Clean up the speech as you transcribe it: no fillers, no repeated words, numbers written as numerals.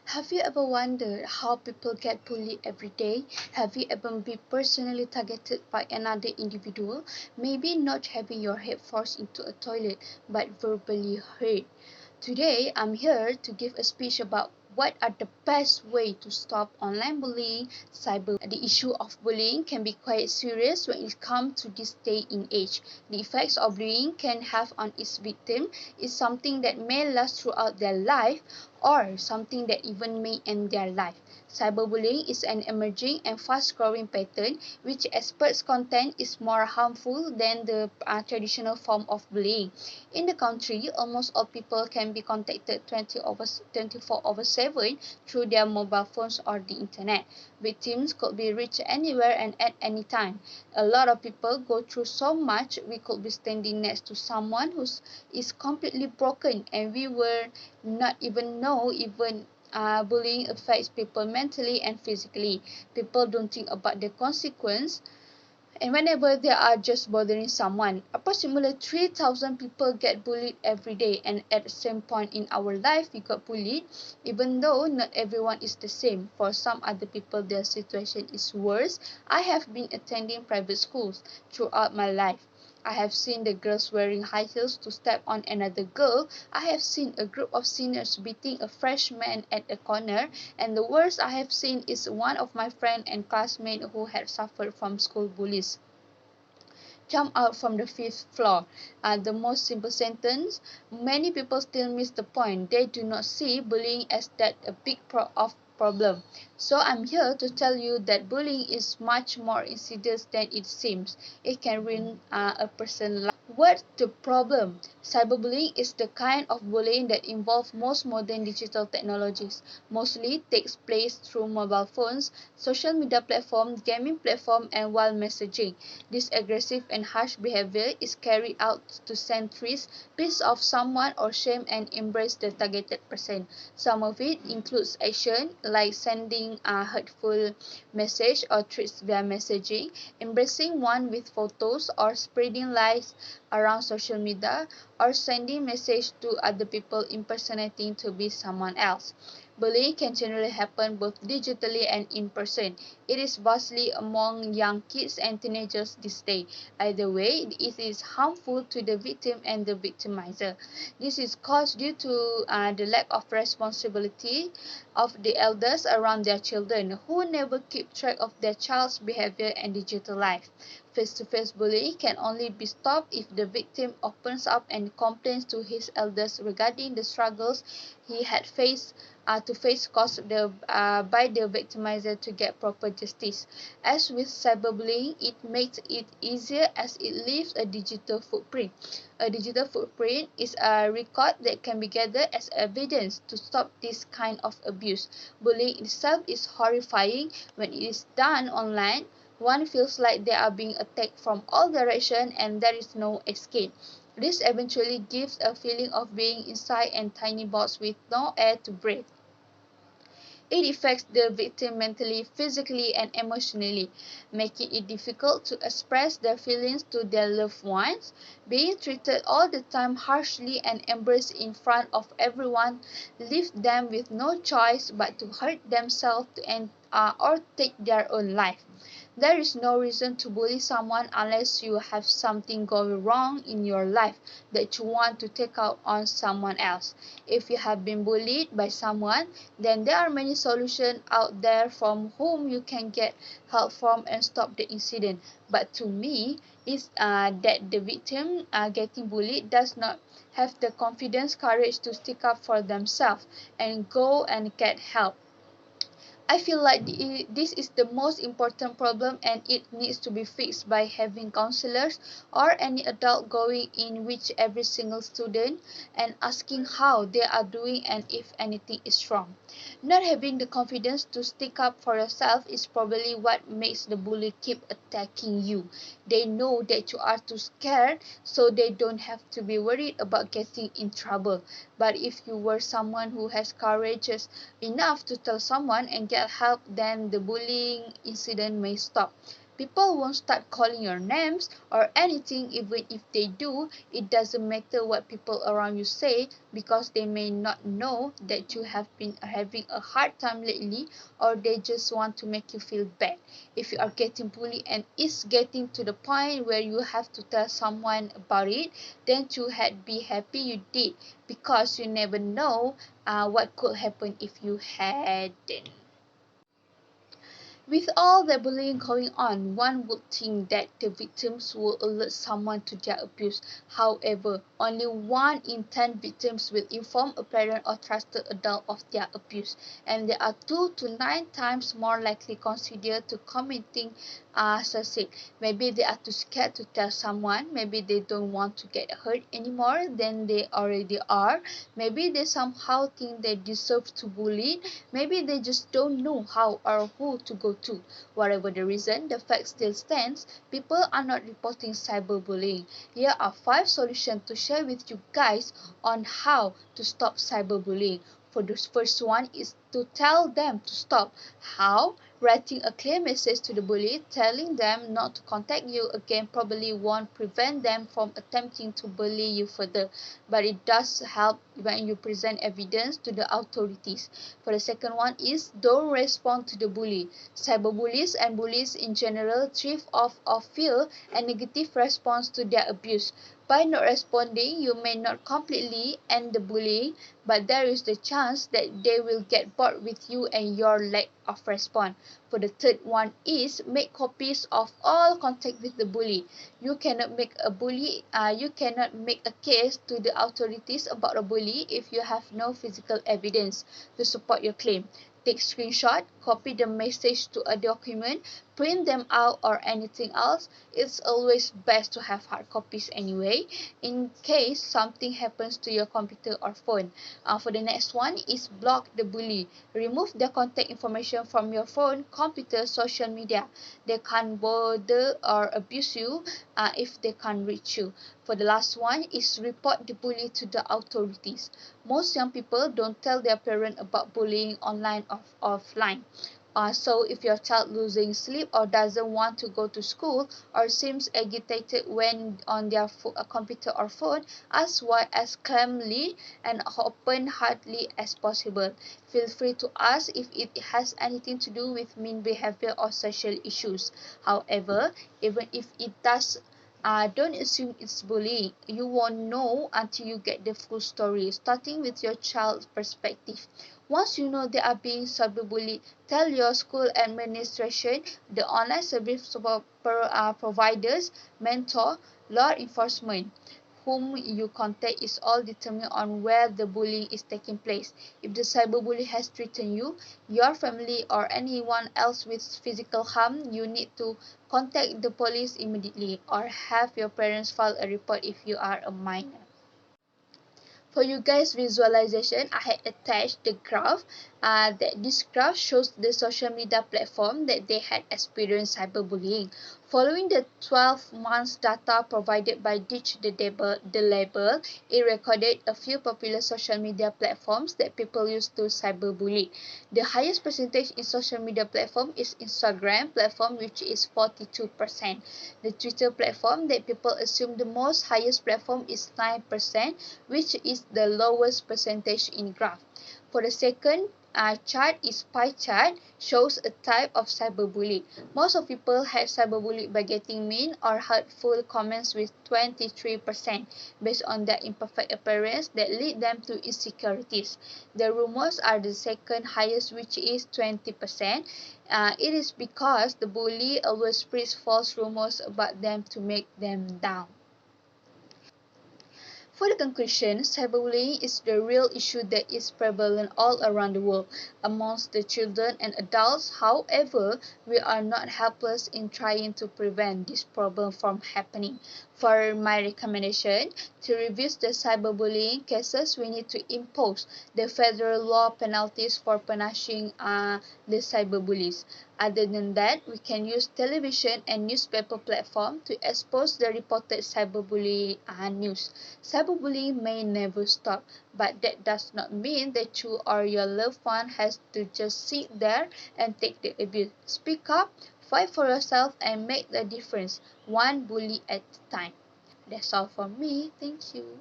Have you ever wondered how people get bullied every day? Have you ever been personally targeted by another individual? Maybe not having your head forced into a toilet, but verbally hurt. Today, I'm here to give a speech about what are the best way to stop online bullying, cyber. The issue of bullying can be quite serious when it comes to this day and age. The effects of bullying can have on its victim is something that may last throughout their life or something that even may end their life. Cyberbullying is an emerging and fast-growing pattern which experts contend is more harmful than the traditional form of bullying. In the country, almost all people can be contacted 24/7 through their mobile phones or the internet. Victims could be reached anywhere and at any time. A lot of people go through so much. We could be standing next to someone who is completely broken and we will not even know even bullying affects people mentally and physically. People don't think about the consequence and whenever they are just bothering someone. Approximately 3,000 people get bullied every day, and at the same point in our life we got bullied, even though not everyone is the same. For some other people their situation is worse. I have been attending private schools throughout my life. I have seen the girls wearing high heels to step on another girl. I have seen a group of seniors beating a freshman at a corner. And the worst I have seen is one of my friend and classmate who had suffered from school bullies jump out from the fifth floor. The most simple sentence. Many people still miss the point. They do not see bullying as that a big problem. So I'm here to tell you that bullying is much more insidious than it seems. It can ruin a person's life. What's the problem? Cyberbullying is the kind of bullying that involves most modern digital technologies. Mostly takes place through mobile phones, social media platforms, gaming platforms, and while messaging. This aggressive and harsh behavior is carried out to send threats, piss off someone, or shame and embrace the targeted person. Some of it includes action like sending a hurtful message or threats via messaging, embracing one with photos, or spreading lies around social media, or sending message to other people impersonating to be someone else. Bullying can generally happen both digitally and in person. It is vastly among young kids and teenagers this day. Either way, it is harmful to the victim and the victimizer. This is caused due to the lack of responsibility of the elders around their children, who never keep track of their child's behavior and digital life. Face-to-face bullying can only be stopped if the victim opens up and complains to his elders regarding the struggles he had faced caused by the victimizer to get proper justice. As with cyberbullying, it makes it easier as it leaves a digital footprint. A digital footprint is a record that can be gathered as evidence to stop this kind of abuse. Bullying itself is horrifying when it is done online. One feels like they are being attacked from all directions and there is no escape. This eventually gives a feeling of being inside a tiny box with no air to breathe. It affects the victim mentally, physically, and emotionally, making it difficult to express their feelings to their loved ones. Being treated all the time harshly and embraced in front of everyone leaves them with no choice but to hurt themselves or take their own life. There is no reason to bully someone unless you have something going wrong in your life that you want to take out on someone else. If you have been bullied by someone, then there are many solutions out there from whom you can get help from and stop the incident. But to me, is that the victim getting bullied does not have the confidence, courage to stick up for themselves and go and get help. I feel like this is the most important problem and it needs to be fixed by having counselors or any adult going in with every single student and asking how they are doing and if anything is wrong. Not having the confidence to stick up for yourself is probably what makes the bully keep attacking you. They know that you are too scared, so they don't have to be worried about getting in trouble. But if you were someone who has courage enough to tell someone and get help, then the bullying incident may stop. People won't start calling your names or anything. Even if they do, it doesn't matter what people around you say, because they may not know that you have been having a hard time lately, or they just want to make you feel bad. If you are getting bullied and it's getting to the point where you have to tell someone about it, then you had be happy you did, because you never know what could happen if you hadn't. With all the bullying going on, one would think that the victims will alert someone to their abuse. However, only 1 in 10 victims will inform a parent or trusted adult of their abuse, and they are 2 to 9 times more likely considered to committing suicide. Maybe they are too scared to tell someone. Maybe they don't want to get hurt anymore than they already are. Maybe they somehow think they deserve to bully. Maybe they just don't know how or who to go to. Whatever the reason, the fact still stands. People are not reporting cyberbullying. Here are 5 solutions to share with you guys on how to stop cyberbullying. For the first one is to tell them to stop. How? Writing a clear message to the bully, telling them not to contact you again probably won't prevent them from attempting to bully you further, but it does help when you present evidence to the authorities. For the second one is don't respond to the bully. Cyberbullies and bullies in general thrive off of fear and negative response to their abuse. By not responding, you may not completely end the bullying, but there is the chance that they will get bored with you and your lack of response. For the third one is make copies of all contact with the bully. You cannot make a case to the authorities about a bully if you have no physical evidence to support your claim. Take screenshot, copy the message to a document, print them out or anything else. It's always best to have hard copies anyway, in case something happens to your computer or phone. For the next one is block the bully. Remove the contact information from your phone, computer, social media. They can't bother or abuse you if they can't reach you. For the last one is report the bully to the authorities. Most young people don't tell their parent about bullying online or offline. So if your child losing sleep or doesn't want to go to school or seems agitated when on their computer or phone, ask why as calmly and open-heartedly as possible. Feel free to ask if it has anything to do with mean behavior or social issues. However, even if it does, don't assume it's bullying. You won't know until you get the full story, starting with your child's perspective. Once you know they are being cyberbullied, tell your school administration, the online service providers, mentor, law enforcement. Whom you contact is all determined on where the bullying is taking place. If the cyberbully has threatened you, your family, or anyone else with physical harm, you need to contact the police immediately or have your parents file a report if you are a minor. For you guys visualization, I had attached the graph. That this graph shows the social media platform that they had experienced cyberbullying. Following the 12 months data provided by Ditch the Label, it recorded a few popular social media platforms that people use to cyberbully. The highest percentage in social media platform is Instagram platform, which is 42%. The Twitter platform that people assume the most highest platform is 9%, which is the lowest percentage in graph. For the second chart is pie chart, shows a type of cyberbully. Most of people have cyberbullied by getting mean or hurtful comments with 23%, based on their imperfect appearance that lead them to insecurities. The rumors are the second highest, which is 20%. It is because the bully always spreads false rumors about them to make them down. For the conclusion, cyberbullying is the real issue that is prevalent all around the world amongst the children and adults. However, we are not helpless in trying to prevent this problem from happening. For my recommendation, to reduce the cyberbullying cases, we need to impose the federal law penalties for punishing the cyberbullies. Other than that, we can use television and newspaper platform to expose the reported cyberbullying news. Cyberbullying may never stop, but that does not mean that you or your loved one has to just sit there and take the abuse. Speak up, Fight for yourself and make the difference, one bully at a time. That's all from me. Thank you.